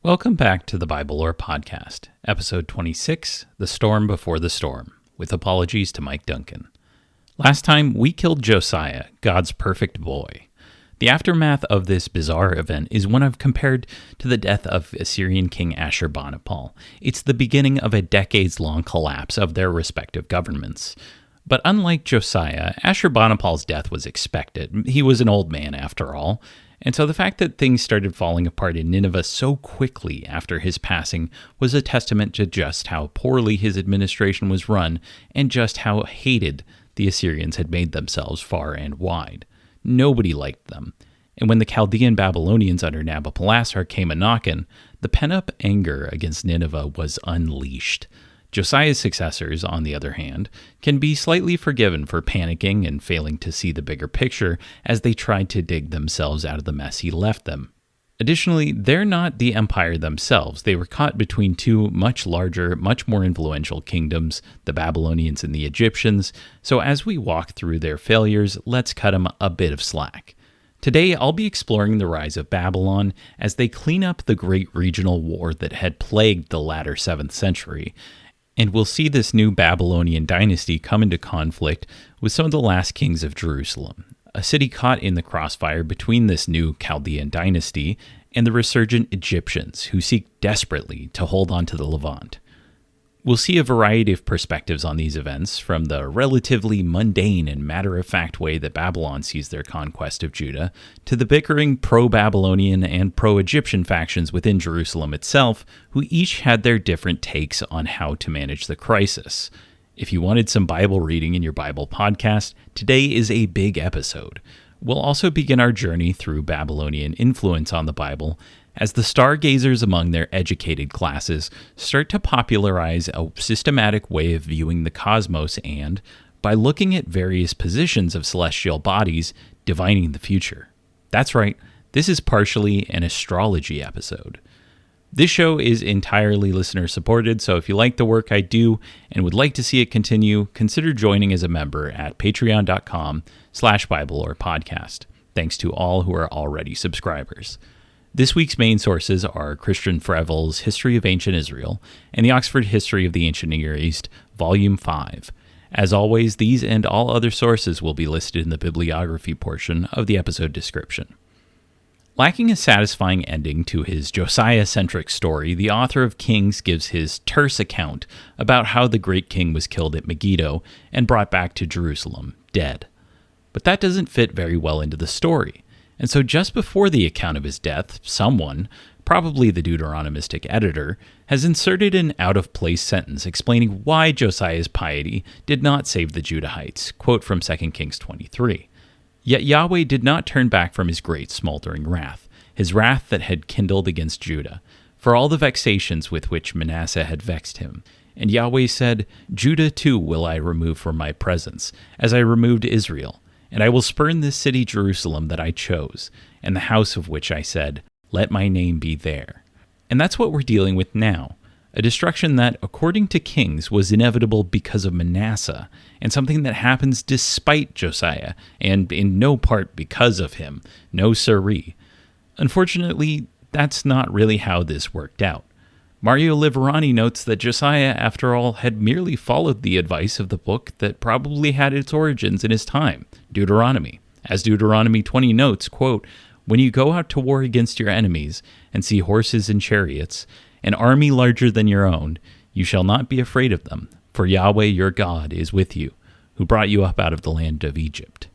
Welcome back to the Bible Lore Podcast, Episode 26, The Storm Before the Storm, with apologies to Mike Duncan. Last time, we killed Josiah, God's perfect boy. The aftermath of this bizarre event is one I've compared to the death of Assyrian King Ashurbanipal. It's the beginning of a decades-long collapse of their respective governments. But unlike Josiah, Ashurbanipal's death was expected. He was an old man, after all. And so the fact that things started falling apart in Nineveh so quickly after his passing was a testament to just how poorly his administration was run and just how hated the Assyrians had made themselves far and wide. Nobody liked them. And when the Chaldean Babylonians under Nabopolassar came a-knockin', the pent-up anger against Nineveh was unleashed. Josiah's successors, on the other hand, can be slightly forgiven for panicking and failing to see the bigger picture as they tried to dig themselves out of the mess he left them. Additionally, they're not the empire themselves. They were caught between two much larger, much more influential kingdoms, the Babylonians and the Egyptians, so as we walk through their failures, let's cut them a bit of slack. Today, I'll be exploring the rise of Babylon as they clean up the great regional war that had plagued the latter 7th century, and we'll see this new Babylonian dynasty come into conflict with some of the last kings of Jerusalem, a city caught in the crossfire between this new Chaldean dynasty and the resurgent Egyptians who seek desperately to hold on to the Levant. We'll see a variety of perspectives on these events, from the relatively mundane and matter-of-fact way that Babylon sees their conquest of Judah, to the bickering pro-Babylonian and pro-Egyptian factions within Jerusalem itself, who each had their different takes on how to manage the crisis. If you wanted some Bible reading in your Bible podcast, today is a big episode. We'll also begin our journey through Babylonian influence on the Bible, as the stargazers among their educated classes start to popularize a systematic way of viewing the cosmos and, by looking at various positions of celestial bodies, divining the future. That's right, this is partially an astrology episode. This show is entirely listener-supported, so if you like the work I do and would like to see it continue, consider joining as a member at patreon.com/BibleLorePodcast. Thanks to all who are already subscribers. This week's main sources are Christian Frevel's History of Ancient Israel and the Oxford History of the Ancient Near East, Volume 5. As always, these and all other sources will be listed in the bibliography portion of the episode description. Lacking a satisfying ending to his Josiah-centric story, the author of Kings gives his terse account about how the great king was killed at Megiddo and brought back to Jerusalem, dead. But that doesn't fit very well into the story. And so just before the account of his death, someone, probably the Deuteronomistic editor, has inserted an out-of-place sentence explaining why Josiah's piety did not save the Judahites, quote from 2 Kings 23. Yet Yahweh did not turn back from his great smoldering wrath, his wrath that had kindled against Judah, for all the vexations with which Manasseh had vexed him. And Yahweh said, Judah too will I remove from my presence, as I removed Israel. And I will spurn this city Jerusalem that I chose, and the house of which I said, let my name be there. And that's what we're dealing with now, a destruction that, according to Kings, was inevitable because of Manasseh, and something that happens despite Josiah, and in no part because of him, no siree. Unfortunately, that's not really how this worked out. Mario Liverani notes that Josiah, after all, had merely followed the advice of the book that probably had its origins in his time, Deuteronomy. As Deuteronomy 20 notes, quote, when you go out to war against your enemies and see horses and chariots, an army larger than your own, you shall not be afraid of them, for Yahweh your God is with you, who brought you up out of the land of Egypt.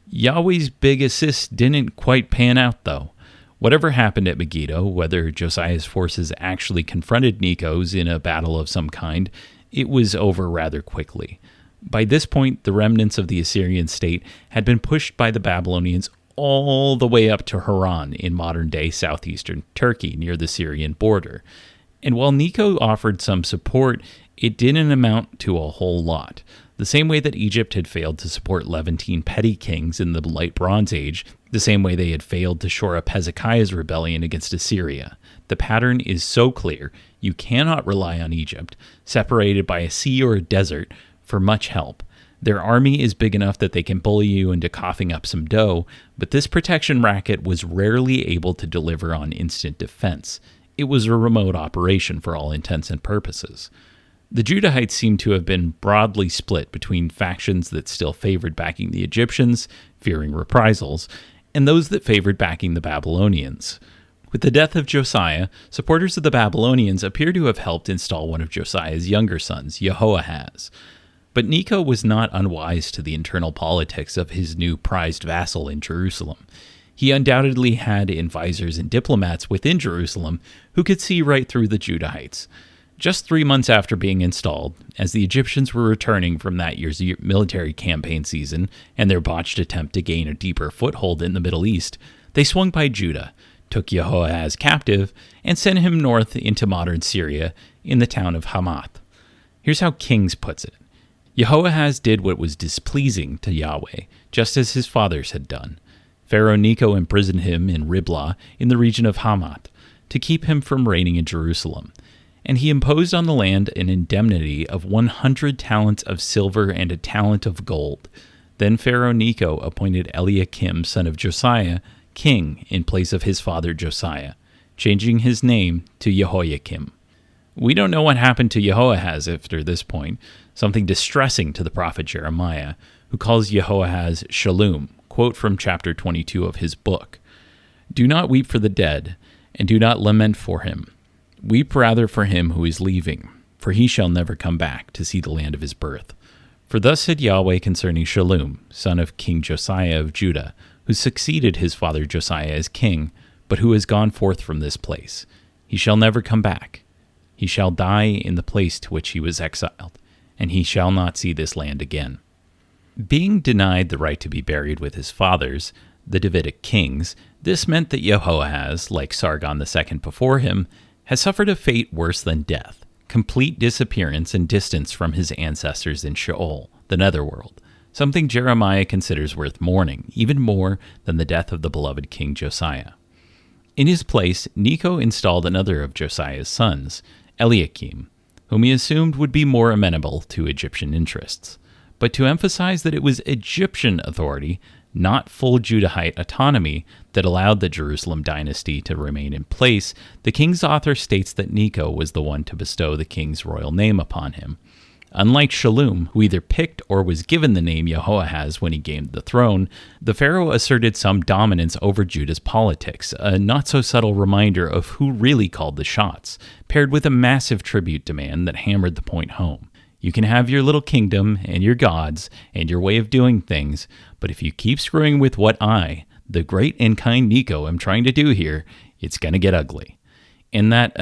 Yahweh's big assist didn't quite pan out, though. Whatever happened at Megiddo, whether Josiah's forces actually confronted Necho's in a battle of some kind, it was over rather quickly. By this point, the remnants of the Assyrian state had been pushed by the Babylonians all the way up to Haran in modern-day southeastern Turkey near the Syrian border. And while Necho offered some support, it didn't amount to a whole lot. The same way that Egypt had failed to support Levantine petty kings in the Late Bronze Age, the same way they had failed to shore up Hezekiah's rebellion against Assyria. The pattern is so clear, you cannot rely on Egypt, separated by a sea or a desert, for much help. Their army is big enough that they can bully you into coughing up some dough, but this protection racket was rarely able to deliver on instant defense. it was a remote operation for all intents and purposes. The Judahites seem to have been broadly split between factions that still favored backing the Egyptians, fearing reprisals, and those that favored backing the Babylonians. With the death of Josiah, supporters of the Babylonians appear to have helped install one of Josiah's younger sons, Jehoahaz. But Necho was not unwise to the internal politics of his new prized vassal in Jerusalem. He undoubtedly had advisors and diplomats within Jerusalem who could see right through the Judahites. Just 3 months after being installed, as the Egyptians were returning from that year's military campaign season and their botched attempt to gain a deeper foothold in the Middle East, they swung by Judah, took Jehoahaz captive, and sent him north into modern Syria in the town of Hamath. Here's how Kings puts it. Jehoahaz did what was displeasing to Yahweh, just as his fathers had done. Pharaoh Necho imprisoned him in Riblah in the region of Hamath to keep him from reigning in Jerusalem. And he imposed on the land an indemnity of 100 talents of silver and a talent of gold. Then Pharaoh Necho appointed Eliakim, son of Josiah, king in place of his father Josiah, changing his name to Jehoiakim. We don't know what happened to Jehoahaz after this point, something distressing to the prophet Jeremiah, who calls Jehoahaz Shalom, quote from chapter 22 of his book. Do not weep for the dead, and do not lament for him. Weep rather for him who is leaving, for he shall never come back to see the land of his birth. For thus said Yahweh concerning Shalom, son of King Josiah of Judah, who succeeded his father Josiah as king, but who has gone forth from this place. He shall never come back. He shall die in the place to which he was exiled, and he shall not see this land again. Being denied the right to be buried with his fathers, the Davidic kings, this meant that Jehoahaz, like Sargon II before him, has suffered a fate worse than death, complete disappearance and distance from his ancestors in Sheol, the netherworld, something Jeremiah considers worth mourning, even more than the death of the beloved King Josiah. In his place, Necho installed another of Josiah's sons, Eliakim, whom he assumed would be more amenable to Egyptian interests. But to emphasize that it was Egyptian authority, not full Judahite autonomy, that allowed the Jerusalem dynasty to remain in place, the king's author states that Necho was the one to bestow the king's royal name upon him. Unlike Shalom, who either picked or was given the name Jehoahaz when he gained the throne, the pharaoh asserted some dominance over Judah's politics, a not-so-subtle reminder of who really called the shots, paired with a massive tribute demand that hammered the point home. You can have your little kingdom and your gods and your way of doing things, but if you keep screwing with what I, the great and kind Necho, am trying to do here, it's going to get ugly. And that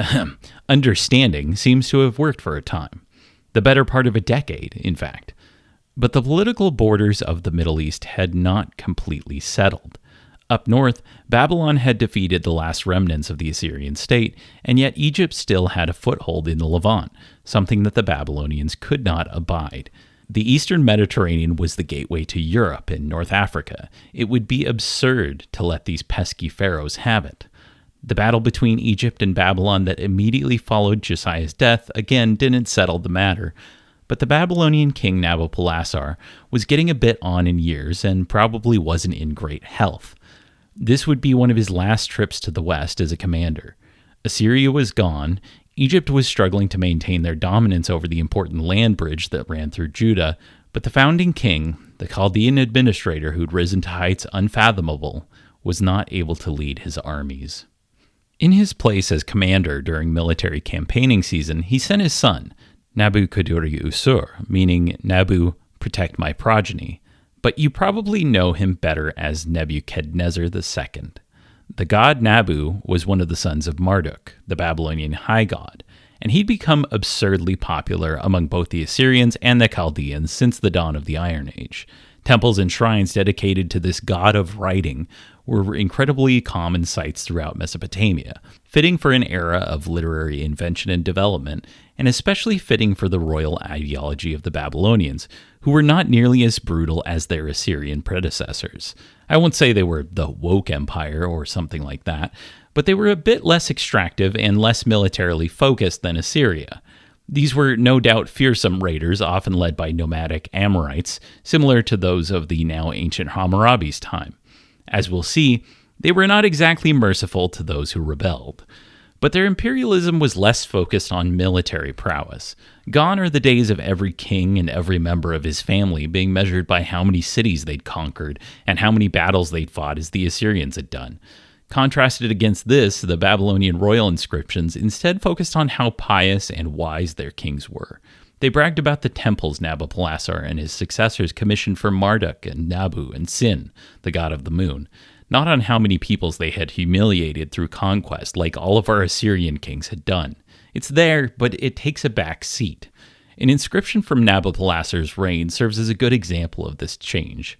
understanding seems to have worked for a time. The better part of a decade, in fact. But the political borders of the Middle East had not completely settled. Up north, Babylon had defeated the last remnants of the Assyrian state, and yet Egypt still had a foothold in the Levant, something that the Babylonians could not abide. The eastern Mediterranean was the gateway to Europe and North Africa. It would be absurd to let these pesky pharaohs have it. The battle between Egypt and Babylon that immediately followed Josiah's death again didn't settle the matter, but the Babylonian king Nabopolassar was getting a bit on in years and probably wasn't in great health. This would be one of his last trips to the west as a commander. Assyria was gone, Egypt was struggling to maintain their dominance over the important land bridge that ran through Judah, but the founding king, the Chaldean administrator who'd risen to heights unfathomable, was not able to lead his armies. In his place as commander during military campaigning season, he sent his son, Nabuchodonosor, meaning Nabu, protect my progeny, but you probably know him better as Nebuchadnezzar II. The god Nabu was one of the sons of Marduk, the Babylonian high god, and he'd become absurdly popular among both the Assyrians and the Chaldeans since the dawn of the Iron Age. Temples and shrines dedicated to this god of writing were incredibly common sights throughout Mesopotamia, fitting for an era of literary invention and development, and especially fitting for the royal ideology of the Babylonians, who were not nearly as brutal as their Assyrian predecessors. I won't say they were the woke empire or something like that, but they were a bit less extractive and less militarily focused than Assyria. These were no doubt fearsome raiders, often led by nomadic Amorites, similar to those of the now ancient Hammurabi's time. As we'll see, they were not exactly merciful to those who rebelled. But their imperialism was less focused on military prowess. Gone are the days of every king and every member of his family being measured by how many cities they'd conquered and how many battles they'd fought as the Assyrians had done. Contrasted against this, the Babylonian royal inscriptions instead focused on how pious and wise their kings were. They bragged about the temples Nabopolassar and his successors commissioned for Marduk and Nabu and Sin, the god of the moon, not on how many peoples they had humiliated through conquest like all of our Assyrian kings had done. It's there, but it takes a back seat. An inscription from Nabopolassar's reign serves as a good example of this change.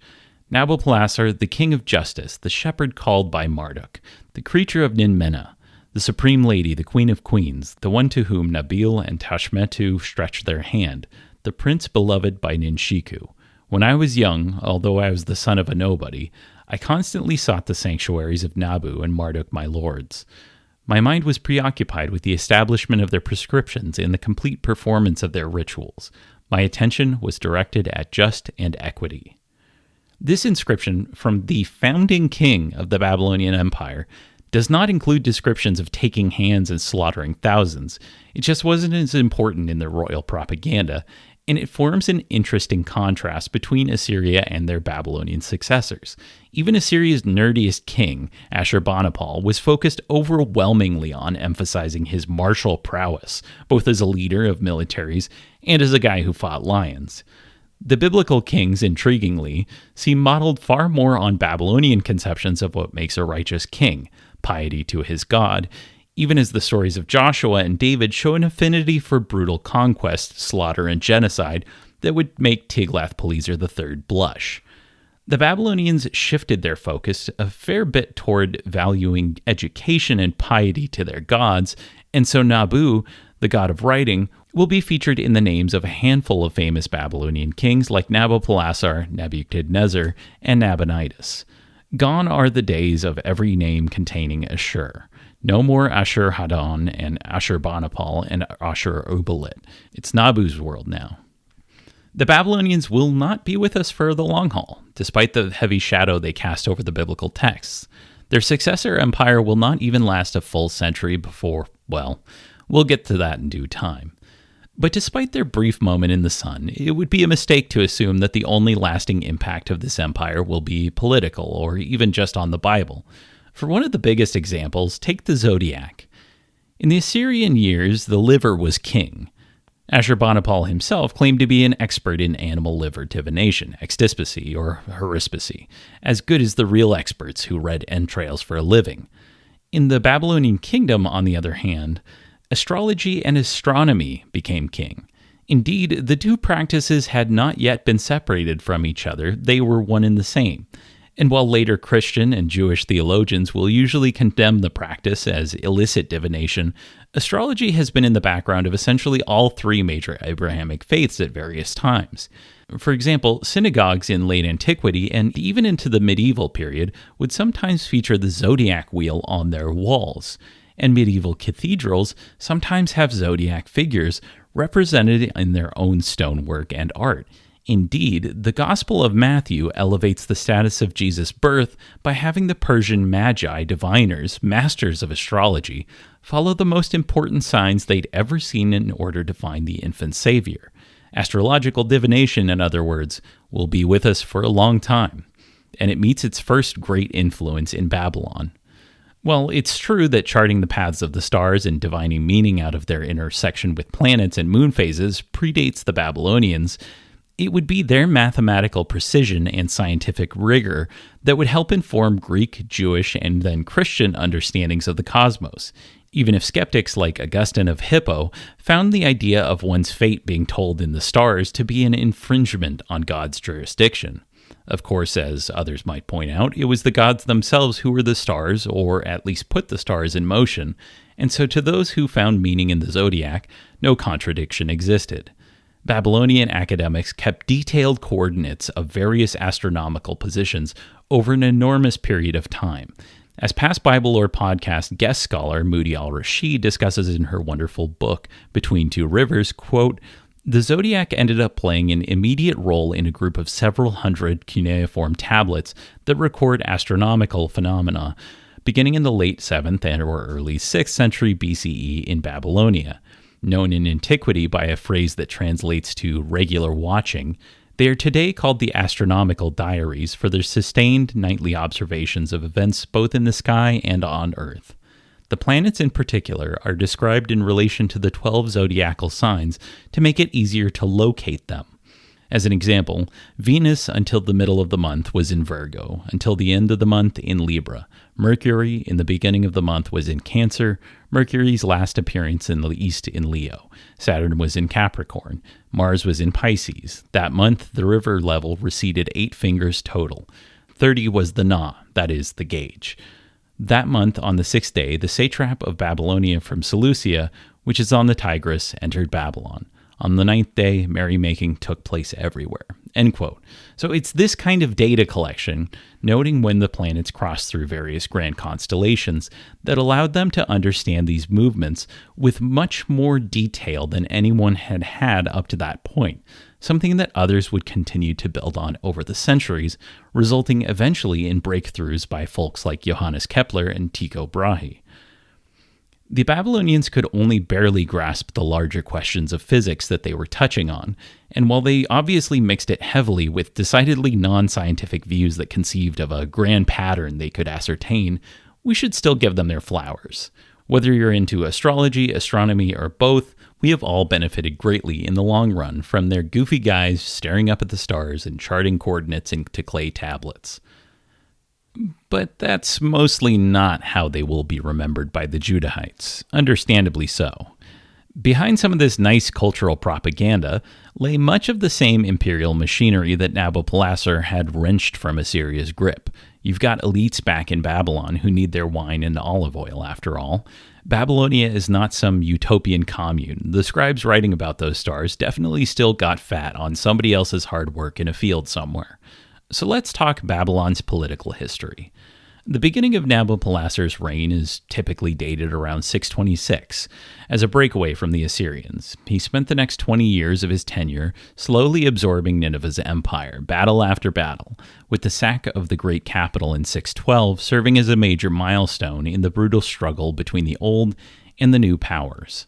Nabopolassar, the king of justice, the shepherd called by Marduk, the creature of Ninmena, the supreme lady, the queen of queens, the one to whom Nabil and Tashmetu stretched their hand, the prince beloved by Ninshiku. When I was young, although I was the son of a nobody, I constantly sought the sanctuaries of Nabu and Marduk my lords. My mind was preoccupied with the establishment of their prescriptions and the complete performance of their rituals. My attention was directed at just and equity. This inscription from the founding king of the Babylonian Empire does not include descriptions of taking hands and slaughtering thousands. It just wasn't as important in their royal propaganda, and it forms an interesting contrast between Assyria and their Babylonian successors. Even Assyria's nerdiest king, Ashurbanipal, was focused overwhelmingly on emphasizing his martial prowess, both as a leader of militaries and as a guy who fought lions. The biblical kings, intriguingly, seem modeled far more on Babylonian conceptions of what makes a righteous king, piety to his God, even as the stories of Joshua and David show an affinity for brutal conquest, slaughter, and genocide that would make Tiglath-Pileser III blush. The Babylonians shifted their focus a fair bit toward valuing education and piety to their gods, and so Nabu, the god of writing, will be featured in the names of a handful of famous Babylonian kings like Nabopolassar, Nebuchadnezzar, and Nabonidus. Gone are the days of every name containing Ashur. No more Ashur-Hadon and Ashurbanipal and Ashur-uballit. It's Nabu's world now. The Babylonians will not be with us for the long haul, despite the heavy shadow they cast over the biblical texts. Their successor empire will not even last a full century before, well, we'll get to that in due time. But despite their brief moment in the sun, it would be a mistake to assume that the only lasting impact of this empire will be political or even just on the Bible. For one of the biggest examples, take the zodiac. In the Assyrian years, the liver was king. Ashurbanipal himself claimed to be an expert in animal liver divination, extispicy, or haruspicy, as good as the real experts who read entrails for a living. In the Babylonian kingdom, on the other hand, astrology and astronomy became king. Indeed, the two practices had not yet been separated from each other, they were one and the same. And while later Christian and Jewish theologians will usually condemn the practice as illicit divination, astrology has been in the background of essentially all three major Abrahamic faiths at various times. For example, synagogues in late antiquity and even into the medieval period would sometimes feature the zodiac wheel on their walls, and medieval cathedrals sometimes have zodiac figures represented in their own stonework and art. Indeed, the Gospel of Matthew elevates the status of Jesus' birth by having the Persian magi, diviners, masters of astrology, follow the most important signs they'd ever seen in order to find the infant Savior. Astrological divination, in other words, will be with us for a long time, and it meets its first great influence in Babylon. Well, it's true that charting the paths of the stars and divining meaning out of their intersection with planets and moon phases predates the Babylonians. It would be their mathematical precision and scientific rigor that would help inform Greek, Jewish, and then Christian understandings of the cosmos, even if skeptics like Augustine of Hippo found the idea of one's fate being told in the stars to be an infringement on God's jurisdiction. Of course, as others might point out, it was the gods themselves who were the stars, or at least put the stars in motion, and so to those who found meaning in the zodiac, no contradiction existed. Babylonian academics kept detailed coordinates of various astronomical positions over an enormous period of time. As past Bible Lore podcast guest scholar Moudhy al-Rashid discusses in her wonderful book, Between Two Rivers, quote, the zodiac ended up playing an immediate role in a group of several hundred cuneiform tablets that record astronomical phenomena, beginning in the late 7th and or early 6th century BCE in Babylonia. Known in antiquity by a phrase that translates to regular watching, they are today called the astronomical diaries for their sustained nightly observations of events both in the sky and on Earth. The planets in particular are described in relation to the 12 zodiacal signs to make it easier to locate them. As an example, Venus until the middle of the month was in Virgo, until the end of the month in Libra. Mercury in the beginning of the month was in Cancer, Mercury's last appearance in the east in Leo. Saturn was in Capricorn, Mars was in Pisces. That month, the river level receded 8 fingers total. 30 was the Na, that is, the gauge. That month, on the 6th day, the satrap of Babylonia from Seleucia, which is on the Tigris, entered Babylon. On the 9th day, merrymaking took place everywhere. End quote. So it's this kind of data collection, noting when the planets crossed through various grand constellations, that allowed them to understand these movements with much more detail than anyone had had up to that point, something that others would continue to build on over the centuries, resulting eventually in breakthroughs by folks like Johannes Kepler and Tycho Brahe. The Babylonians could only barely grasp the larger questions of physics that they were touching on, and while they obviously mixed it heavily with decidedly non-scientific views that conceived of a grand pattern they could ascertain, we should still give them their flowers. Whether you're into astrology, astronomy, or both, we have all benefited greatly in the long run from their goofy guys staring up at the stars and charting coordinates into clay tablets. But that's mostly not how they will be remembered by the Judahites, understandably so. Behind some of this nice cultural propaganda lay much of the same imperial machinery that Nabopolassar had wrenched from Assyria's grip. You've got elites back in Babylon who need their wine and olive oil, after all. Babylonia is not some utopian commune. The scribes writing about those stars definitely still got fat on somebody else's hard work in a field somewhere. So let's talk Babylon's political history. The beginning of Nabopolassar's reign is typically dated around 626, as a breakaway from the Assyrians. He spent the next 20 years of his tenure slowly absorbing Nineveh's empire, battle after battle, with the sack of the great capital in 612 serving as a major milestone in the brutal struggle between the old and the new powers.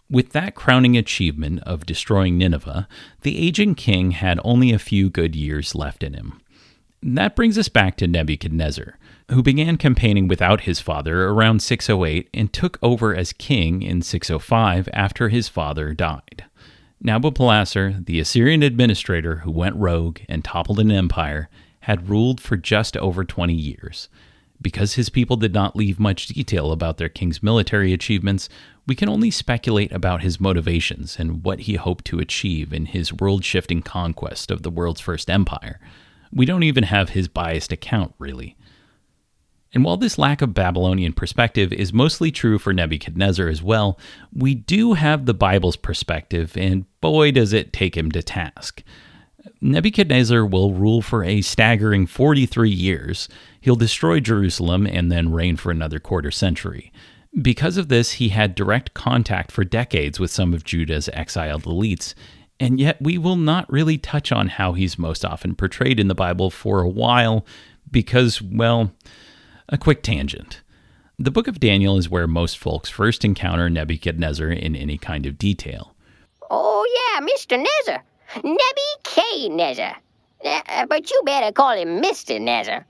With that crowning achievement of destroying Nineveh, the aging king had only a few good years left in him. That brings us back to Nebuchadnezzar, who began campaigning without his father around 608 and took over as king in 605 after his father died. Nabopolassar, the Assyrian administrator who went rogue and toppled an empire, had ruled for just over 20 years. Because his people did not leave much detail about their king's military achievements, we can only speculate about his motivations and what he hoped to achieve in his world-shifting conquest of the world's first empire. We don't even have his biased account, really. And while this lack of Babylonian perspective is mostly true for Nebuchadnezzar as well, we do have the Bible's perspective, and boy does it take him to task. Nebuchadnezzar will rule for a staggering 43 years. He'll destroy Jerusalem and then reign for another quarter century. Because of this, he had direct contact for decades with some of Judah's exiled elites, and yet we will not really touch on how he's most often portrayed in the Bible for a while because, well, a quick tangent. The book of Daniel is where most folks first encounter Nebuchadnezzar in any kind of detail. Oh, yeah, Mr. Nezzar. Nebuchadnezzar. But you better call him Mr. Nezzar.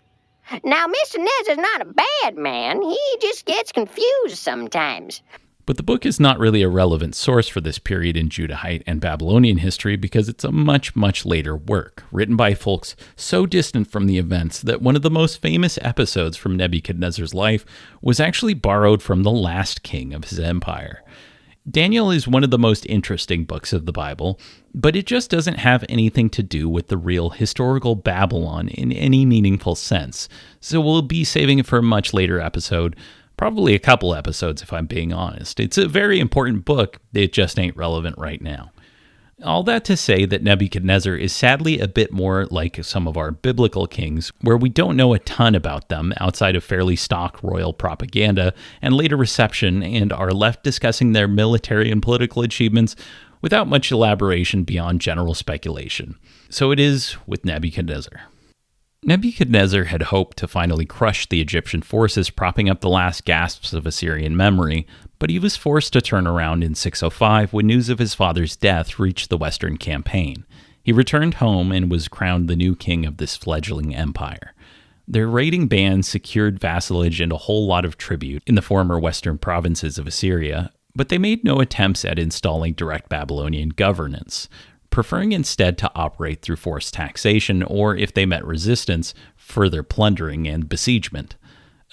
Now, Mr. Nezzar's not a bad man. He just gets confused sometimes. But the book is not really a relevant source for this period in Judahite and Babylonian history because it's a much, much later work, written by folks so distant from the events that one of the most famous episodes from Nebuchadnezzar's life was actually borrowed from the last king of his empire. Daniel is one of the most interesting books of the Bible, but it just doesn't have anything to do with the real historical Babylon in any meaningful sense, so we'll be saving it for a much later episode, probably a couple episodes if I'm being honest. It's a very important book, it just ain't relevant right now. All that to say that Nebuchadnezzar is sadly a bit more like some of our biblical kings, where we don't know a ton about them outside of fairly stock royal propaganda and later reception, and are left discussing their military and political achievements without much elaboration beyond general speculation. So it is with Nebuchadnezzar. Nebuchadnezzar had hoped to finally crush the Egyptian forces propping up the last gasps of Assyrian memory, but he was forced to turn around in 605 when news of his father's death reached the Western campaign. He returned home and was crowned the new king of this fledgling empire. Their raiding bands secured vassalage and a whole lot of tribute in the former western provinces of Assyria, but they made no attempts at installing direct Babylonian governance, preferring instead to operate through forced taxation or, if they met resistance, further plundering and besiegement.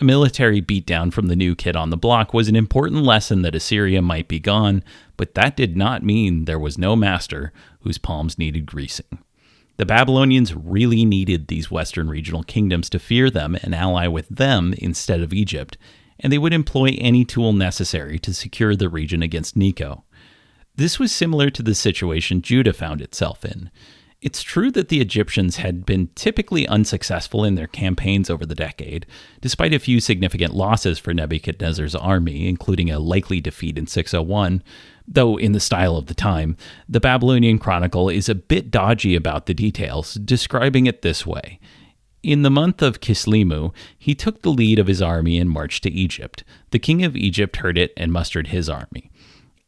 A military beatdown from the new kid on the block was an important lesson that Assyria might be gone, but that did not mean there was no master whose palms needed greasing. The Babylonians really needed these western regional kingdoms to fear them and ally with them instead of Egypt, and they would employ any tool necessary to secure the region against Necho. This was similar to the situation Judah found itself in. It's true that the Egyptians had been typically unsuccessful in their campaigns over the decade, despite a few significant losses for Nebuchadnezzar's army, including a likely defeat in 601, though in the style of the time. The Babylonian Chronicle is a bit dodgy about the details, describing it this way. In the month of Kislevu, he took the lead of his army and marched to Egypt. The king of Egypt heard it and mustered his army.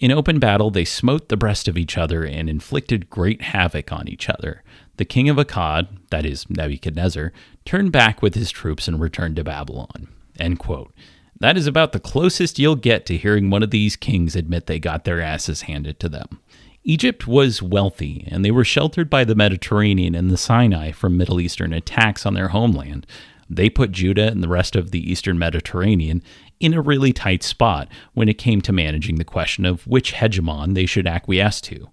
In open battle, they smote the breast of each other and inflicted great havoc on each other. The king of Akkad, that is Nebuchadnezzar, turned back with his troops and returned to Babylon. End quote. That is about the closest you'll get to hearing one of these kings admit they got their asses handed to them. Egypt was wealthy, and they were sheltered by the Mediterranean and the Sinai from Middle Eastern attacks on their homeland. They put Judah and the rest of the Eastern Mediterranean in a really tight spot when it came to managing the question of which hegemon they should acquiesce to.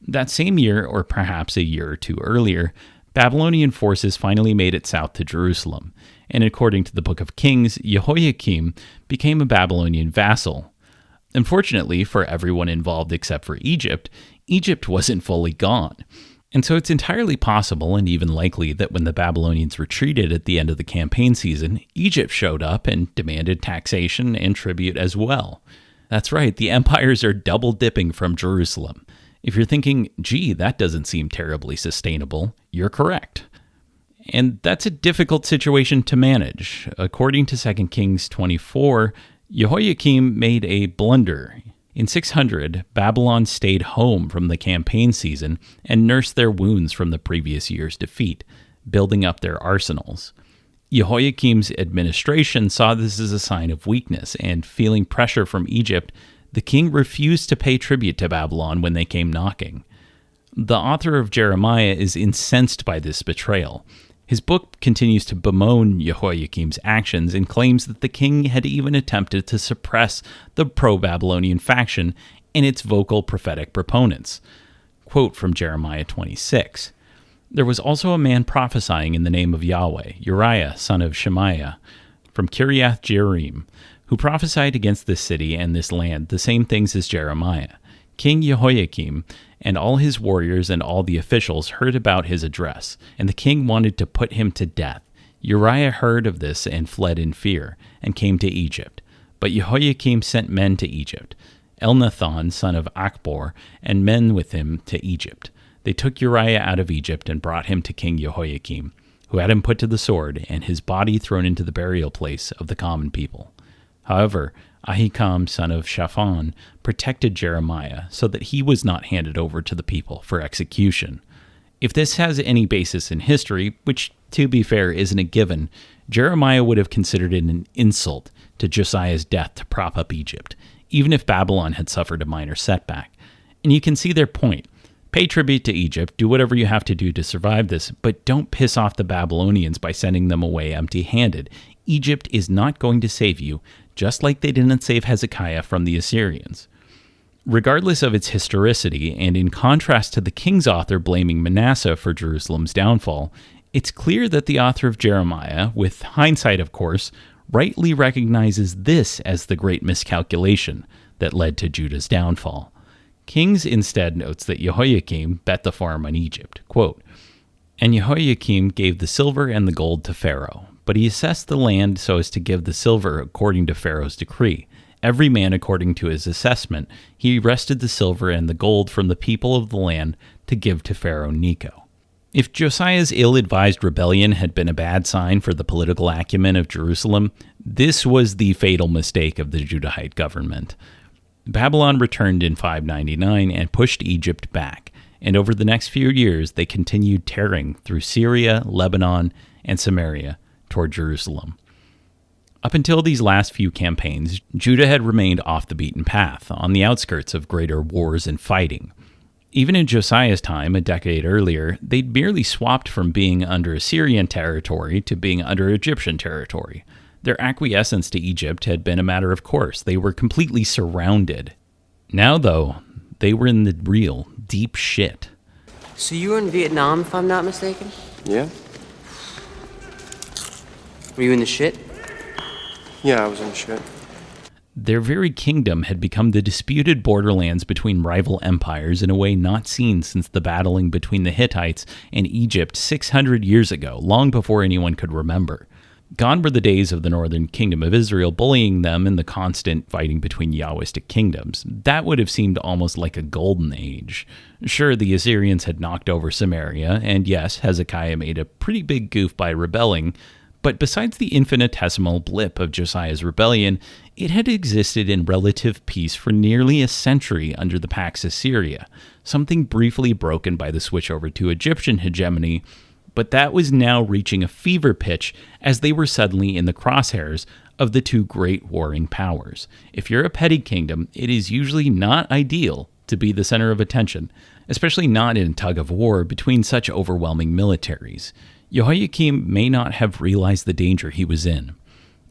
That same year, or perhaps a year or two earlier, Babylonian forces finally made it south to Jerusalem, and according to the Book of Kings, Jehoiakim became a Babylonian vassal. Unfortunately for everyone involved except for Egypt, Egypt wasn't fully gone. And so it's entirely possible and even likely that when the Babylonians retreated at the end of the campaign season, Egypt showed up and demanded taxation and tribute as well. That's right, the empires are double dipping from Jerusalem. If you're thinking, gee, that doesn't seem terribly sustainable, you're correct. And that's a difficult situation to manage. According to 2 Kings 24, Jehoiakim made a blunder. In 600, Babylon stayed home from the campaign season and nursed their wounds from the previous year's defeat, building up their arsenals. Jehoiakim's administration saw this as a sign of weakness, and feeling pressure from Egypt, the king refused to pay tribute to Babylon when they came knocking. The author of Jeremiah is incensed by this betrayal. His book continues to bemoan Jehoiakim's actions and claims that the king had even attempted to suppress the pro-Babylonian faction and its vocal prophetic proponents. Quote from Jeremiah 26. There was also a man prophesying in the name of Yahweh, Uriah, son of Shemaiah, from Kiriath Jearim, who prophesied against this city and this land the same things as Jeremiah. King Jehoiakim and all his warriors and all the officials heard about his address, and the king wanted to put him to death. Uriah heard of this and fled in fear, and came to Egypt. But Jehoiakim sent men to Egypt, Elnathan, son of Achbor, and men with him to Egypt. They took Uriah out of Egypt and brought him to King Jehoiakim, who had him put to the sword, and his body thrown into the burial place of the common people. However, Ahikam, son of Shaphan, protected Jeremiah so that he was not handed over to the people for execution. If this has any basis in history, which, to be fair, isn't a given, Jeremiah would have considered it an insult to Josiah's death to prop up Egypt, even if Babylon had suffered a minor setback. And you can see their point. Pay tribute to Egypt, do whatever you have to do to survive this, but don't piss off the Babylonians by sending them away empty-handed. Egypt is not going to save you, just like they didn't save Hezekiah from the Assyrians. Regardless of its historicity, and in contrast to the king's author blaming Manasseh for Jerusalem's downfall, it's clear that the author of Jeremiah, with hindsight of course, rightly recognizes this as the great miscalculation that led to Judah's downfall. Kings instead notes that Jehoiakim bet the farm on Egypt. Quote, and Jehoiakim gave the silver and the gold to Pharaoh, but he assessed the land so as to give the silver according to Pharaoh's decree. Every man according to his assessment. He wrested the silver and the gold from the people of the land to give to Pharaoh Necho. If Josiah's ill-advised rebellion had been a bad sign for the political acumen of Jerusalem, this was the fatal mistake of the Judahite government. Babylon returned in 599 and pushed Egypt back, and over the next few years they continued tearing through Syria, Lebanon, and Samaria toward Jerusalem. Up until these last few campaigns, Judah had remained off the beaten path, on the outskirts of greater wars and fighting. Even in Josiah's time, a decade earlier, they'd merely swapped from being under Assyrian territory to being under Egyptian territory. Their acquiescence to Egypt had been a matter of course. They were completely surrounded. Now, though, they were in the real, deep shit. So you were in Vietnam, if I'm not mistaken? Yeah? Were you in the shit? Yeah, I was in the shit. Their very kingdom had become the disputed borderlands between rival empires in a way not seen since the battling between the Hittites and Egypt 600 years ago, long before anyone could remember. Gone were the days of the northern kingdom of Israel bullying them and the constant fighting between Yahwistic kingdoms. That would have seemed almost like a golden age. Sure, the Assyrians had knocked over Samaria, and yes, Hezekiah made a pretty big goof by rebelling, but besides the infinitesimal blip of Josiah's rebellion, it had existed in relative peace for nearly a century under the Pax Assyria, something briefly broken by the switch over to Egyptian hegemony, but that was now reaching a fever pitch as they were suddenly in the crosshairs of the two great warring powers. If you're a petty kingdom, it is usually not ideal to be the center of attention, especially not in a tug of war between such overwhelming militaries. Jehoiakim may not have realized the danger he was in.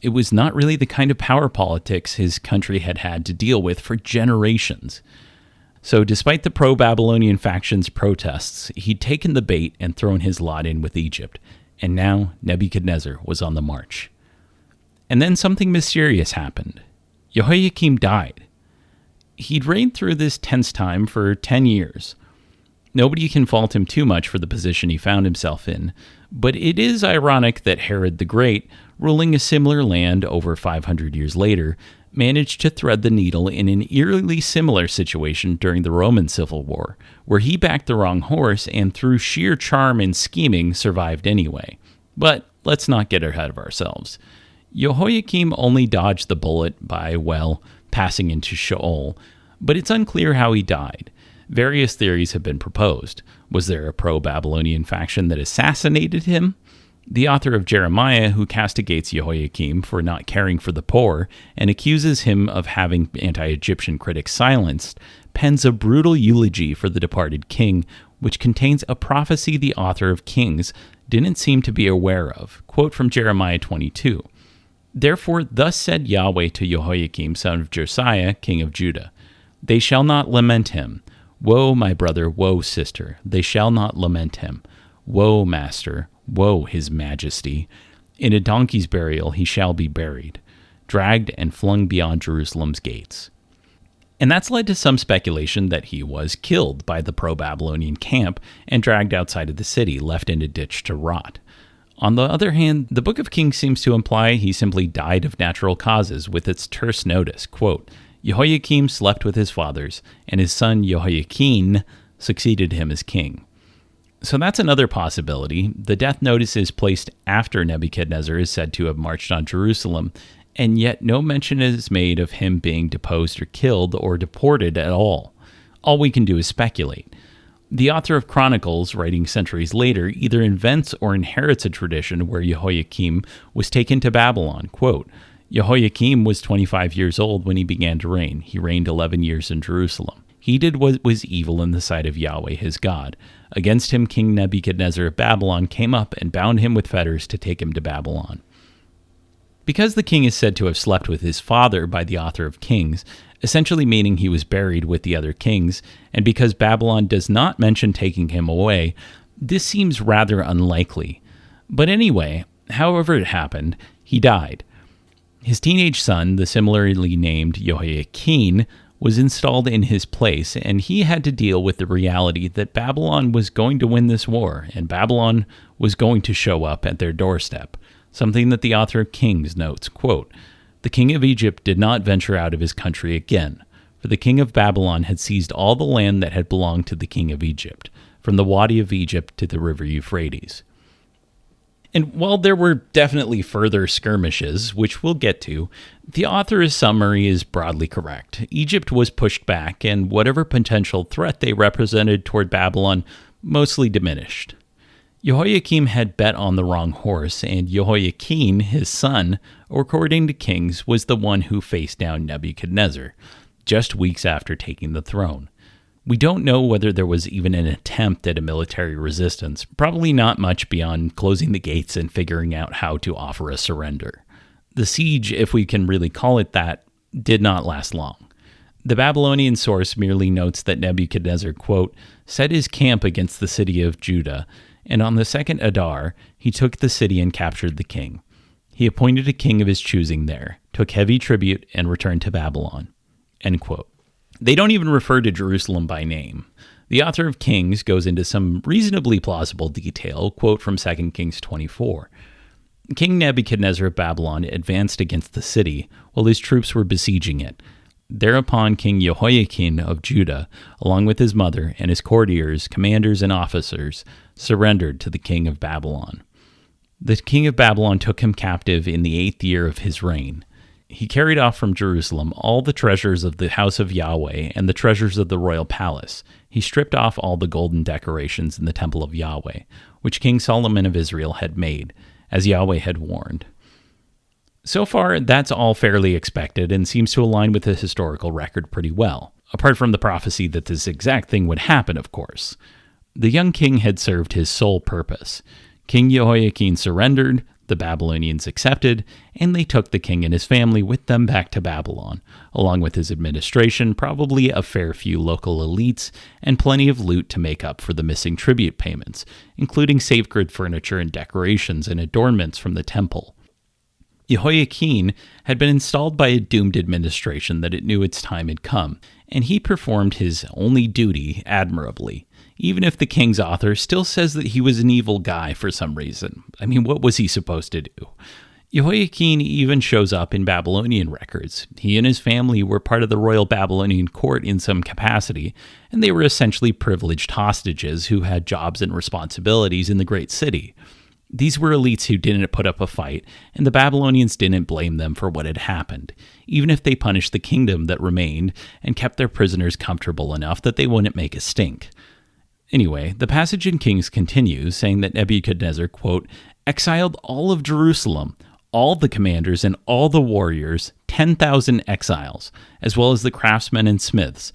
It was not really the kind of power politics his country had had to deal with for generations. So despite the pro-Babylonian faction's protests, he'd taken the bait and thrown his lot in with Egypt, and now Nebuchadnezzar was on the march. And then something mysterious happened. Jehoiakim died. He'd reigned through this tense time for 10 years. Nobody can fault him too much for the position he found himself in, but it is ironic that Herod the Great, ruling a similar land over 500 years later, managed to thread the needle in an eerily similar situation during the Roman Civil War, where he backed the wrong horse and through sheer charm and scheming survived anyway. But let's not get ahead of ourselves. Jehoiakim only dodged the bullet by, well, passing into Sheol, but it's unclear how he died. Various theories have been proposed. Was there a pro-Babylonian faction that assassinated him? The author of Jeremiah, who castigates Jehoiakim for not caring for the poor and accuses him of having anti-Egyptian critics silenced, pens a brutal eulogy for the departed king, which contains a prophecy the author of Kings didn't seem to be aware of. Quote from Jeremiah 22. Therefore, thus said Yahweh to Jehoiakim, son of Josiah, king of Judah, they shall not lament him. Woe, my brother, woe, sister, they shall not lament him. Woe, master, woe, his majesty. In a donkey's burial he shall be buried, dragged and flung beyond Jerusalem's gates. And that's led to some speculation that he was killed by the pro-Babylonian camp and dragged outside of the city, left in a ditch to rot. On the other hand, the Book of Kings seems to imply he simply died of natural causes with its terse notice, quote, Jehoiakim slept with his fathers, and his son Jehoiachin succeeded him as king. So that's another possibility. The death notice is placed after Nebuchadnezzar is said to have marched on Jerusalem, and yet no mention is made of him being deposed or killed or deported at all. All we can do is speculate. The author of Chronicles, writing centuries later, either invents or inherits a tradition where Jehoiakim was taken to Babylon. Quote, Jehoiakim was 25 years old when he began to reign. He reigned 11 years in Jerusalem. He did what was evil in the sight of Yahweh his God. Against him King Nebuchadnezzar of Babylon came up and bound him with fetters to take him to Babylon. Because the king is said to have slept with his father by the author of Kings, essentially meaning he was buried with the other kings, and because Babylon does not mention taking him away, this seems rather unlikely. But anyway, however it happened, he died. His teenage son, the similarly named Jehoiachin, was installed in his place, and he had to deal with the reality that Babylon was going to win this war, and Babylon was going to show up at their doorstep, something that the author of Kings notes, quote, The king of Egypt did not venture out of his country again, for the king of Babylon had seized all the land that had belonged to the king of Egypt. from the Wadi of Egypt to the river Euphrates. And while there were definitely further skirmishes, which we'll get to, the author's summary is broadly correct. Egypt was pushed back, and whatever potential threat they represented toward Babylon mostly diminished. Jehoiakim had bet on the wrong horse, and Jehoiakim, his son, according to Kings, was the one who faced down Nebuchadnezzar, just weeks after taking the throne. We don't know whether there was even an attempt at a military resistance, probably not much beyond closing the gates and figuring out how to offer a surrender. The siege, if we can really call it that, did not last long. The Babylonian source merely notes that Nebuchadnezzar, quote, set his camp against the city of Judah, and on the second Adar, he took the city and captured the king. He appointed a king of his choosing there, took heavy tribute, and returned to Babylon. End quote. They don't even refer to Jerusalem by name. The author of Kings goes into some reasonably plausible detail, quote from 2 Kings 24. King Nebuchadnezzar of Babylon advanced against the city while his troops were besieging it. Thereupon King Jehoiakim of Judah, along with his mother and his courtiers, commanders, and officers, surrendered to the king of Babylon. The king of Babylon took him captive in the 8th year of his reign. He carried off from Jerusalem all the treasures of the house of Yahweh and the treasures of the royal palace. He stripped off all the golden decorations in the temple of Yahweh, which King Solomon of Israel had made, as Yahweh had warned. So far, that's all fairly expected and seems to align with the historical record pretty well, apart from the prophecy that this exact thing would happen, of course. The young king had served his sole purpose. King Jehoiakim surrendered, the Babylonians accepted, and they took the king and his family with them back to Babylon, along with his administration, probably a fair few local elites, and plenty of loot to make up for the missing tribute payments, including sacred furniture and decorations and adornments from the temple. Jehoiakim had been installed by a doomed administration that it knew its time had come, and he performed his only duty admirably, even if the king's author still says that he was an evil guy for some reason. I mean, what was he supposed to do? Jehoiakim even shows up in Babylonian records. He and his family were part of the royal Babylonian court in some capacity, and they were essentially privileged hostages who had jobs and responsibilities in the great city. These were elites who didn't put up a fight, and the Babylonians didn't blame them for what had happened, even if they punished the kingdom that remained and kept their prisoners comfortable enough that they wouldn't make a stink. Anyway, the passage in Kings continues, saying that Nebuchadnezzar, quote, exiled all of Jerusalem, all the commanders and all the warriors, 10,000 exiles, as well as the craftsmen and smiths.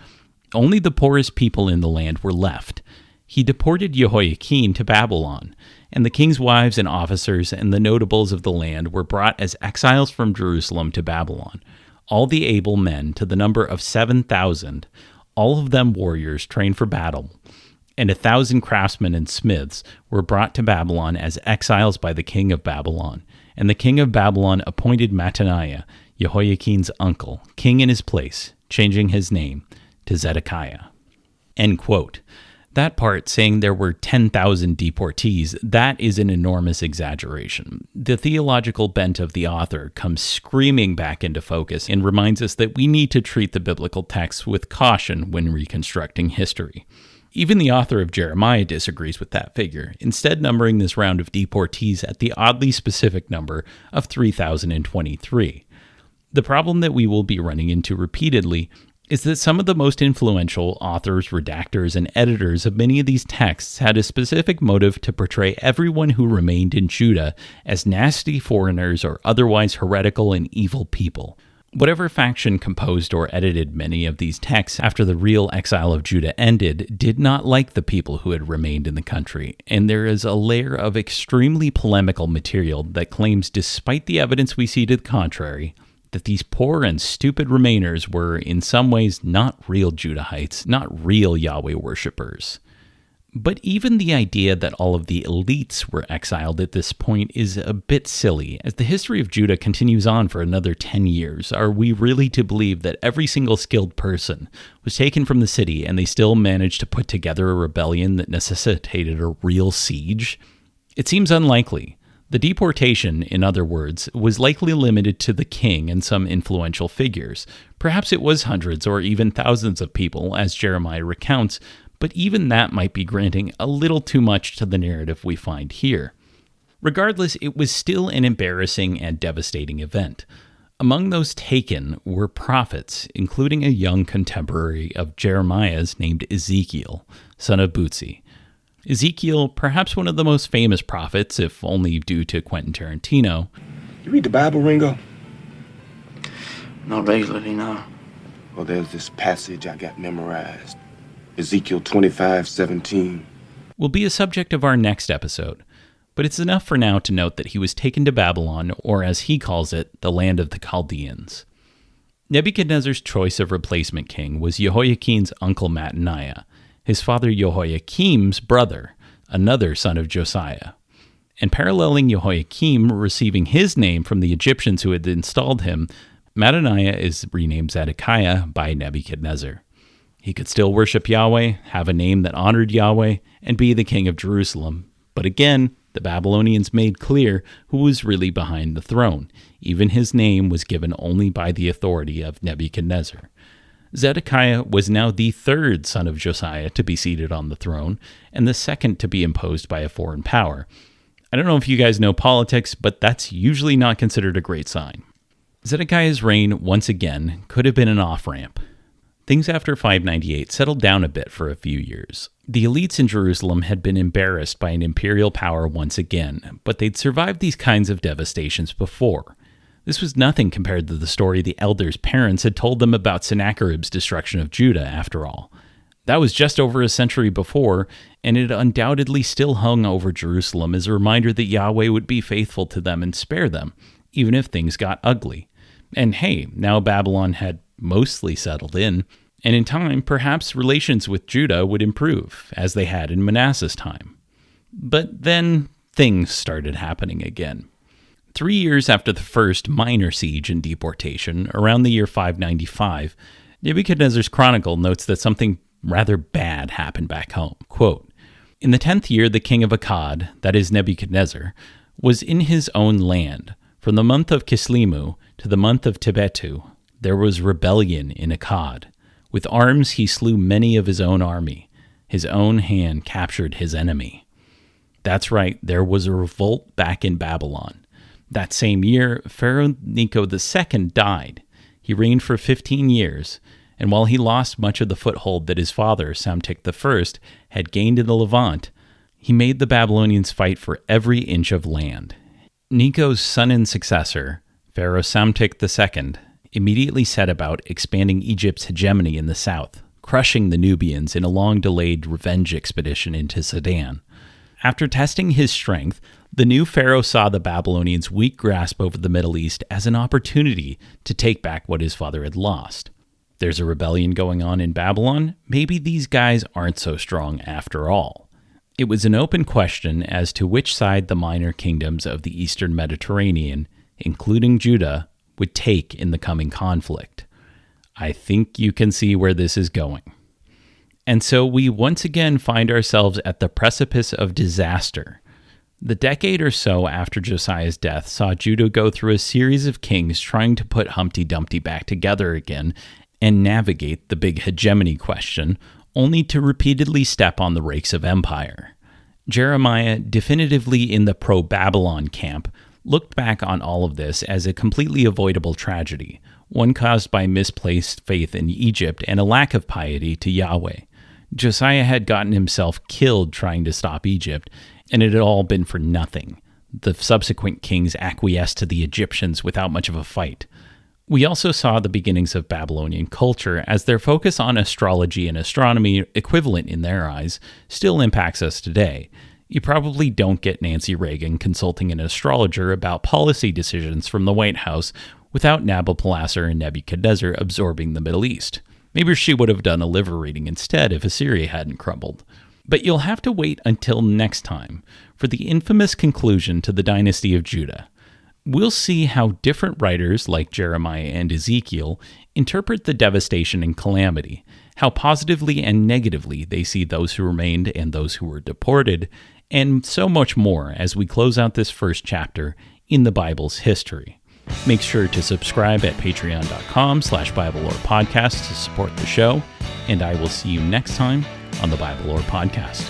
Only the poorest people in the land were left. He deported Jehoiakim to Babylon, and the king's wives and officers and the notables of the land were brought as exiles from Jerusalem to Babylon. All the able men, to the number of 7,000, all of them warriors trained for battle, and 1,000 craftsmen and smiths were brought to Babylon as exiles by the king of Babylon. And the king of Babylon appointed Mattaniah, Jehoiakim's uncle, king in his place, changing his name to Zedekiah. End quote. That part, saying there were 10,000 deportees, that is an enormous exaggeration. The theological bent of the author comes screaming back into focus and reminds us that we need to treat the biblical texts with caution when reconstructing history. Even the author of Jeremiah disagrees with that figure, instead numbering this round of deportees at the oddly specific number of 3,023. The problem that we will be running into repeatedly is that some of the most influential authors, redactors, and editors of many of these texts had a specific motive to portray everyone who remained in Judah as nasty foreigners or otherwise heretical and evil people. Whatever faction composed or edited many of these texts after the real exile of Judah ended did not like the people who had remained in the country, and there is a layer of extremely polemical material that claims, despite the evidence we see to the contrary, that these poor and stupid remainers were, in some ways, not real Judahites, not real Yahweh worshippers. But even the idea that all of the elites were exiled at this point is a bit silly. As the history of Judah continues on for another 10 years, are we really to believe that every single skilled person was taken from the city and they still managed to put together a rebellion that necessitated a real siege? It seems unlikely. The deportation, in other words, was likely limited to the king and some influential figures. Perhaps it was hundreds or even thousands of people, as Jeremiah recounts, but even that might be granting a little too much to the narrative we find here. Regardless, it was still an embarrassing and devastating event. Among those taken were prophets, including a young contemporary of Jeremiah's named Ezekiel, son of Buzi. Ezekiel, perhaps one of the most famous prophets, if only due to Quentin Tarantino. You read the Bible, Ringo? Not regularly, no. Well, there's this passage I got memorized. Ezekiel 25:17. Will be a subject of our next episode, but it's enough for now to note that he was taken to Babylon, or as he calls it, the land of the Chaldeans. Nebuchadnezzar's choice of replacement king was Jehoiakim's uncle Mattaniah, his father Jehoiakim's brother, another son of Josiah. And paralleling Jehoiakim receiving his name from the Egyptians who had installed him, Mattaniah is renamed Zedekiah by Nebuchadnezzar. He could still worship Yahweh, have a name that honored Yahweh, and be the king of Jerusalem. But again, the Babylonians made clear who was really behind the throne. Even his name was given only by the authority of Nebuchadnezzar. Zedekiah was now the third son of Josiah to be seated on the throne, and the second to be imposed by a foreign power. I don't know if you guys know politics, but that's usually not considered a great sign. Zedekiah's reign, once again, could have been an off-ramp. Things after 598 settled down a bit for a few years. The elites in Jerusalem had been embarrassed by an imperial power once again, but they'd survived these kinds of devastations before. This was nothing compared to the story the elders' parents had told them about Sennacherib's destruction of Judah, after all. That was just over a century before, and it undoubtedly still hung over Jerusalem as a reminder that Yahweh would be faithful to them and spare them, even if things got ugly. And hey, now Babylon had mostly settled in, and in time, perhaps relations with Judah would improve, as they had in Manasseh's time. But then things started happening again. 3 years after the first minor siege and deportation, around the year 595, Nebuchadnezzar's chronicle notes that something rather bad happened back home. Quote, "In the 10th year, the king of Akkad, that is Nebuchadnezzar, was in his own land. From the month of Kislevu to the month of Tebetu, there was rebellion in Akkad. With arms he slew many of his own army. His own hand captured his enemy." That's right, there was a revolt back in Babylon. That same year, Pharaoh Necho II died. He reigned for 15 years, and while he lost much of the foothold that his father, Psamtik I, had gained in the Levant, he made the Babylonians fight for every inch of land. Necho's son and successor, Pharaoh Psamtik II, immediately set about expanding Egypt's hegemony in the south, crushing the Nubians in a long-delayed revenge expedition into Sudan. After testing his strength, the new pharaoh saw the Babylonians' weak grasp over the Middle East as an opportunity to take back what his father had lost. There's a rebellion going on in Babylon. Maybe these guys aren't so strong after all. It was an open question as to which side the minor kingdoms of the Eastern Mediterranean, including Judah, would take in the coming conflict. I think you can see where this is going. And so we once again find ourselves at the precipice of disaster. The decade or so after Josiah's death saw Judah go through a series of kings trying to put Humpty Dumpty back together again and navigate the big hegemony question, only to repeatedly step on the rakes of empire. Jeremiah, definitively in the pro-Babylon camp, looked back on all of this as a completely avoidable tragedy, one caused by misplaced faith in Egypt and a lack of piety to Yahweh. Josiah had gotten himself killed trying to stop Egypt, and it had all been for nothing. The subsequent kings acquiesced to the Egyptians without much of a fight. We also saw the beginnings of Babylonian culture, as their focus on astrology and astronomy, equivalent in their eyes, still impacts us today. You probably don't get Nancy Reagan consulting an astrologer about policy decisions from the White House without Nabopolassar and Nebuchadnezzar absorbing the Middle East. Maybe she would have done a liver reading instead if Assyria hadn't crumbled. But you'll have to wait until next time for the infamous conclusion to the dynasty of Judah. We'll see how different writers like Jeremiah and Ezekiel interpret the devastation and calamity, how positively and negatively they see those who remained and those who were deported, and so much more as we close out this first chapter in the Bible's history. Make sure to subscribe at patreon.com/BibleLorePodcast to support the show, and I will see you next time on the Bible Lore Podcast.